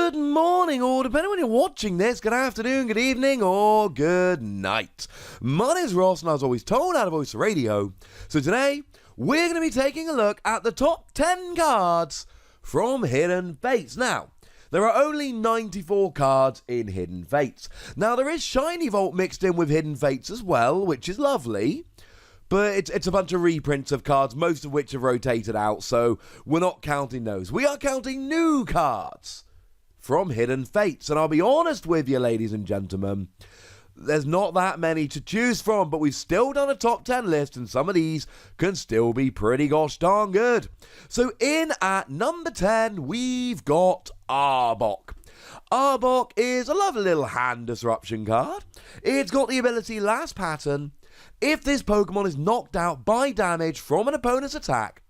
Good morning, or depending on when you're watching this, good afternoon, good evening, or good night. My name's Ross, and I was always told how to voice the radio. So today, we're going to be taking a look at the top 10 cards from Hidden Fates. Now, there are only 94 cards in Hidden Fates. Now, there is Shiny Vault mixed in with Hidden Fates as well, which is lovely. But it's a bunch of reprints of cards, most of which have rotated out, so we're not counting those. We are counting new cards from Hidden Fates. And I'll be honest with you, ladies and gentlemen, there's not that many to choose from, but we've still done a top 10 list, and some of these can still be pretty gosh darn good. So in at number 10, we've got ARBOK. ARBOK is a lovely little hand disruption card. It's got the ability Last Pattern. If this Pokemon is knocked out by damage from an opponent's attack,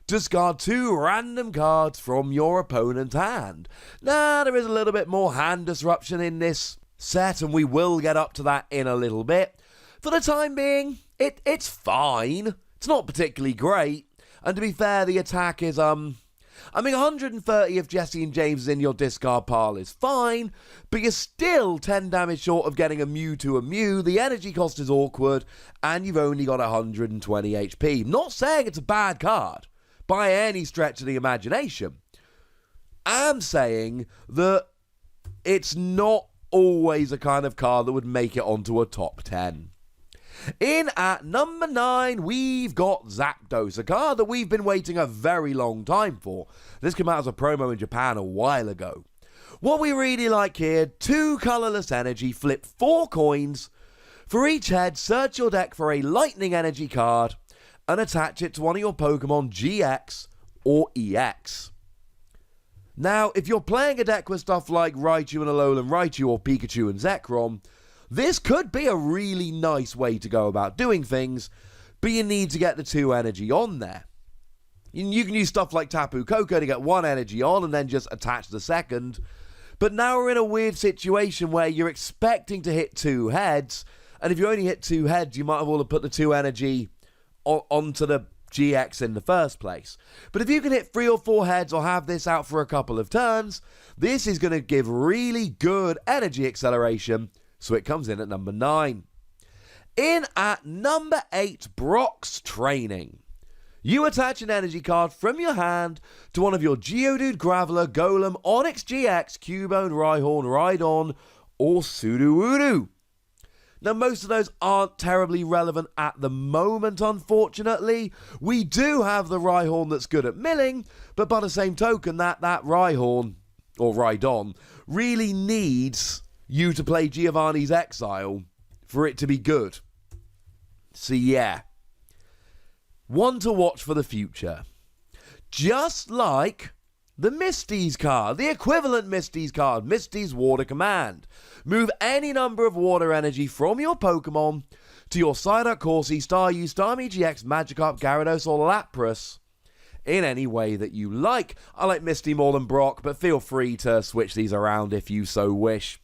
discard 2 random cards from your opponent's hand. Now, there is a little bit more hand disruption in this set, and we will get up to that in a little bit. For the time being, it's fine. It's not particularly great. And to be fair, the attack is, 130 if Jessie and James is in your discard pile is fine, but you're still 10 damage short of getting a Mew to a Mew, the energy cost is awkward, and you've only got 120 HP. Not saying it's a bad card, by any stretch of the imagination. I'm saying that it's not always a kind of card that would make it onto a top 10. In at number 9, we've got Zapdos, a card that we've been waiting a very long time for. This came out as a promo in Japan a while ago. What we really like here, 2 colorless energy, flip 4 coins. For each head, search your deck for a lightning energy card and attach it to one of your Pokemon GX or EX. Now, if you're playing a deck with stuff like Raichu and Alolan Raichu or Pikachu and Zekrom, this could be a really nice way to go about doing things, but you need to get the 2 energy on there. You can use stuff like Tapu Koko to get 1 energy on and then just attach the second, but now we're in a weird situation where you're expecting to hit 2 heads, and if you only hit 2 heads, you might have all put the 2 energy onto the GX in the first place. But if you can hit 3 or 4 heads or have this out for a couple of turns, this is going to give really good energy acceleration. So it comes in at number 9. In at number 8, Brock's Training. You attach an energy card from your hand to one of your Geodude, Graveler, Golem, Onix GX, Cubone, Rhyhorn, Rhydon, or Sudowoodo. Now, most of those aren't terribly relevant at the moment, unfortunately. We do have the Rhyhorn that's good at milling, but by the same token, that Rhyhorn, or Rhydon, really needs you to play Giovanni's Exile for it to be good. So yeah, one to watch for the future. Just like the MISTY'S card, the equivalent MISTY'S card, MISTY'S Water Command. Move any number of water energy from your Pokemon to your Psyduck, Corsi, Staryu, STARMUE-GX, Magikarp, Gyarados, or Lapras in any way that you like. I like Misty more than Brock, but feel free to switch these around if you so wish.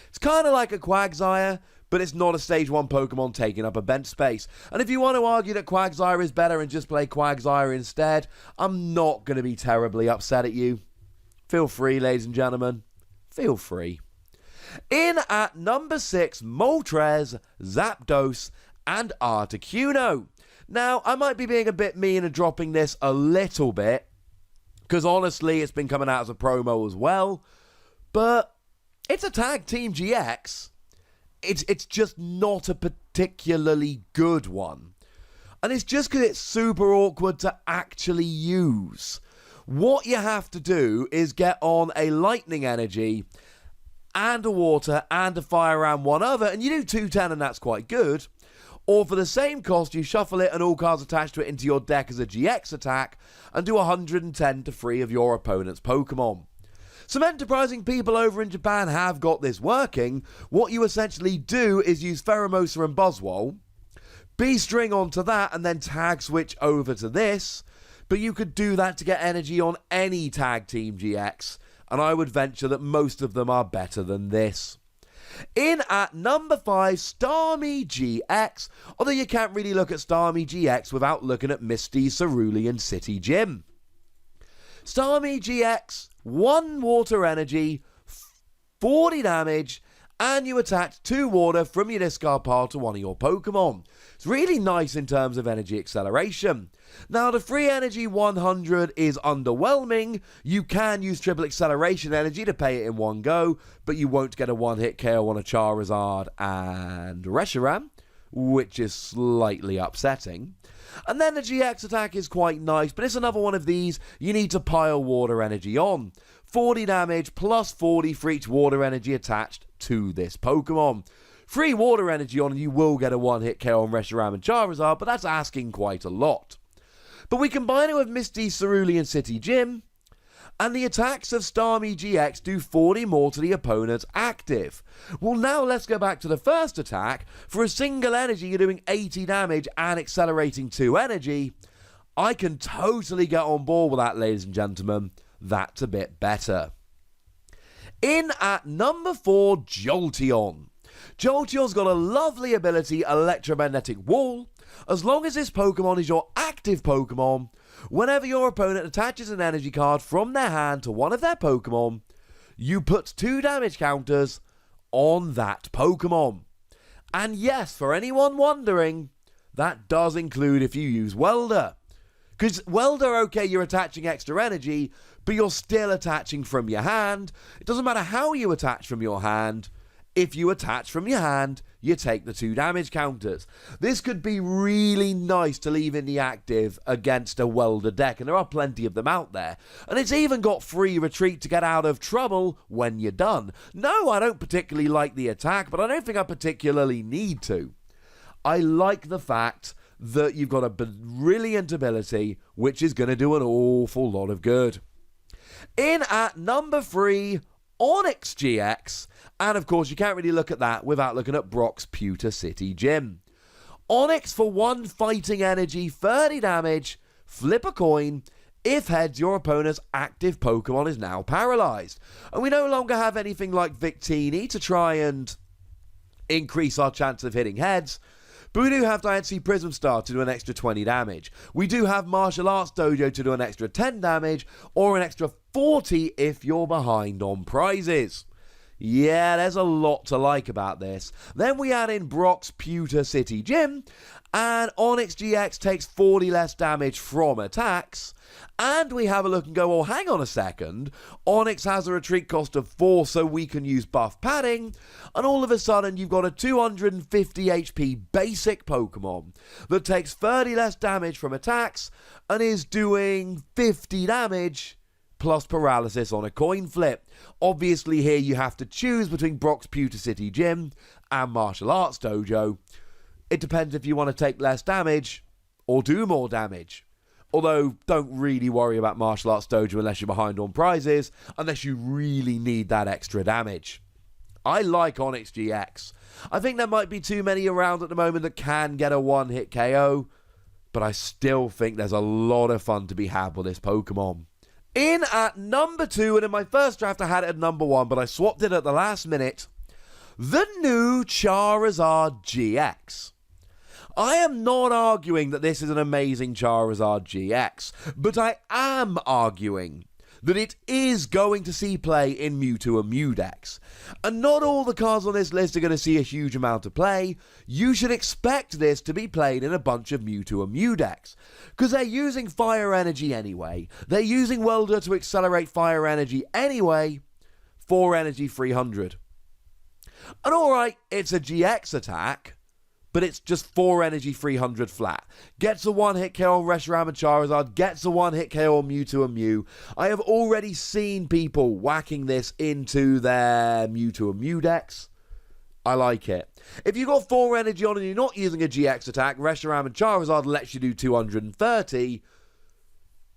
It's kind of like a Quagsire, but it's not a Stage 1 Pokemon taking up a bench space. And if you want to argue that Quagsire is better and just play Quagsire instead, I'm not going to be terribly upset at you. Feel free, ladies and gentlemen. Feel free. In at number 6, Moltres, Zapdos, and Articuno. Now, I might be being a bit mean and dropping this a little bit, because honestly, it's been coming out as a promo as well, but it's a Tag Team GX. It's just not a particularly good one. And it's just because it's super awkward to actually use. What you have to do is get on a lightning energy and a water and a fire and one other, and you do 210 and that's quite good. Or for the same cost, you shuffle it and all cards attached to it into your deck as a GX attack and do 110 to 3 of your opponent's Pokemon. Some enterprising people over in Japan have got this working. What you essentially do is use Pheromosa and Buzzwole, B-string onto that, and then tag switch over to this. But you could do that to get energy on any Tag Team GX, and I would venture that most of them are better than this. In at number 5, STARMUE-GX, although you can't really look at STARMUE-GX without looking at MISTY'S Cerulean City Gym. STARMUE-GX, 1 water energy, 40 damage, and you attach 2 water from your discard pile to one of your Pokemon. It's really nice in terms of energy acceleration. Now, the free energy 100 is underwhelming. You can use triple acceleration energy to pay it in one go, but you won't get a one-hit KO on a Charizard and Reshiram, which is slightly upsetting. And then the GX attack is quite nice, but it's another one of these you need to pile water energy on. 40 damage plus 40 for each water energy attached to this Pokemon. Free water energy on and you will get a one-hit KO on Reshiram and Charizard, but that's asking quite a lot. But we combine it with Misty's Cerulean City Gym, and the attacks of STARMUE-GX do 40 more to the opponent's active. Well, now let's go back to the first attack. For a single energy, you're doing 80 damage and accelerating 2 energy. I can totally get on board with that, ladies and gentlemen. That's a bit better. In at number 4, Jolteon. Jolteon's got a lovely ability, Electromagnetic Wall. As long as this Pokemon is your active Pokemon, whenever your opponent attaches an energy card from their hand to one of their Pokemon, you put 2 damage counters on that Pokemon. And yes, for anyone wondering, that does include if you use Welder. Because Welder, okay, you're attaching extra energy, but you're still attaching from your hand. It doesn't matter how you attach from your hand. If you attach from your hand, you take the 2 damage counters. This could be really nice to leave in the active against a Welder deck, and there are plenty of them out there. And it's even got free retreat to get out of trouble when you're done. No, I don't particularly like the attack, but I don't think I particularly need to. I like the fact that you've got a brilliant ability, which is going to do an awful lot of good. In at number 3, Onix GX, and of course you can't really look at that without looking at Brock's Pewter City Gym. Onix for 1 fighting energy, 30 damage, flip a coin. If heads, your opponent's active Pokemon is now paralyzed. And we no longer have anything like Victini to try and increase our chance of hitting heads. But we do have Diancie Prism Star to do an extra 20 damage. We do have Martial Arts Dojo to do an extra 10 damage, or an extra 40 if you're behind on prizes. Yeah, there's a lot to like about this. Then we add in Brock's Pewter City Gym, and Onix GX takes 40 less damage from attacks. And we have a look and go, oh, hang on a second. Onix has a retreat cost of 4, so we can use buff padding. And all of a sudden, you've got a 250 HP basic Pokemon that takes 30 less damage from attacks and is doing 50 damage plus paralysis on a coin flip. Obviously, here you have to choose between Brock's Pewter City Gym and Martial Arts Dojo. It depends if you want to take less damage or do more damage. Although, don't really worry about Martial Arts Dojo unless you're behind on prizes, unless you really need that extra damage. I like Onix GX. I think there might be too many around at the moment that can get a one-hit KO, but I still think there's a lot of fun to be had with this Pokemon. In at number 2, and in my first draft I had it at number 1, but I swapped it at the last minute, the new CHARIZARD-GX. I am not arguing that this is an amazing Charizard-GX, but I am arguing that it is going to see play in Mewtwo and Mew decks. And not all the cards on this list are going to see a huge amount of play. You should expect this to be played in a bunch of Mewtwo and Mew decks, because they're using fire energy anyway. They're using Welder to accelerate fire energy anyway. 4 energy, 300. And alright, it's a GX attack, but it's just 4 energy, 300 flat. Gets a one-hit KO on Reshiram and Charizard, gets a one-hit KO on Mewtwo and Mew. I have already seen people whacking this into their Mewtwo and Mew decks. I like it. If you've got 4 energy on and you're not using a GX attack, Reshiram and Charizard lets you do 230,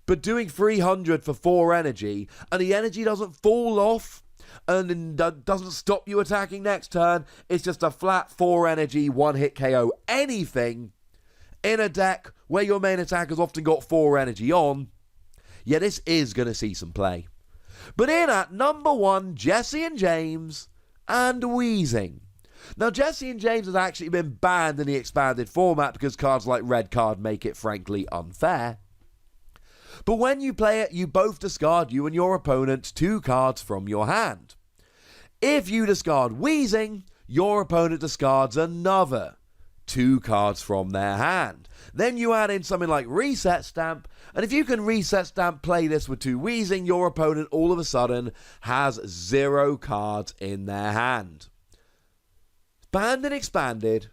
but doing 300 for 4 energy, and the energy doesn't fall off, and doesn't stop you attacking next turn. It's just a flat 4 energy, 1-hit KO anything in a deck where your main attacker's often got 4 energy on. Yeah, this is going to see some play. But in at number 1, Jessie and James and Weezing. Now, Jessie and James has actually been banned in the expanded format because cards like Red Card make it frankly unfair. But when you play it, you both discard you and your opponent's 2 cards from your hand. If you discard Weezing, your opponent discards another 2 cards from their hand. Then you add in something like Reset Stamp, and if you can Reset Stamp play this with 2 Weezing, your opponent all of a sudden has 0 cards in their hand. Banned and expanded,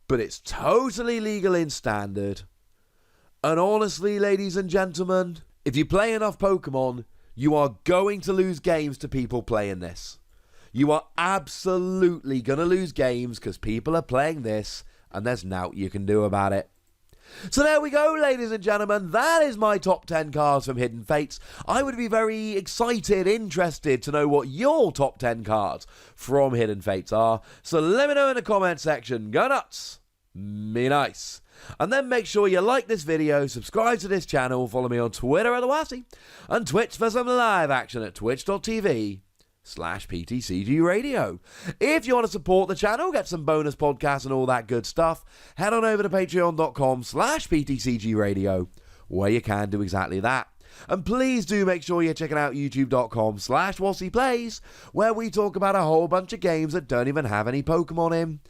but it's totally legal in standard. And honestly, ladies and gentlemen, if you play enough Pokemon, you are going to lose games to people playing this. You are absolutely going to lose games because people are playing this and there's naught you can do about it. So there we go, ladies and gentlemen. That is my top 10 cards from Hidden Fates. I would be very excited, interested to know what your top 10 cards from Hidden Fates are. So let me know in the comment section. Go nuts. Be nice. And then make sure you like this video, subscribe to this channel, follow me on Twitter at the Wassy, and Twitch for some live action at twitch.tv/PTCGRadio. If you want to support the channel, get some bonus podcasts and all that good stuff, head on over to patreon.com/PTCGRadio, where you can do exactly that. And please do make sure you're checking out youtube.com/WassyPlays, where we talk about a whole bunch of games that don't even have any Pokemon in.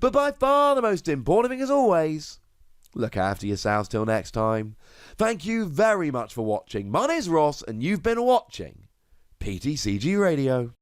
But by far the most important thing, as always, look after yourselves till next time. Thank you very much for watching. My name's Ross, and you've been watching PTCG Radio.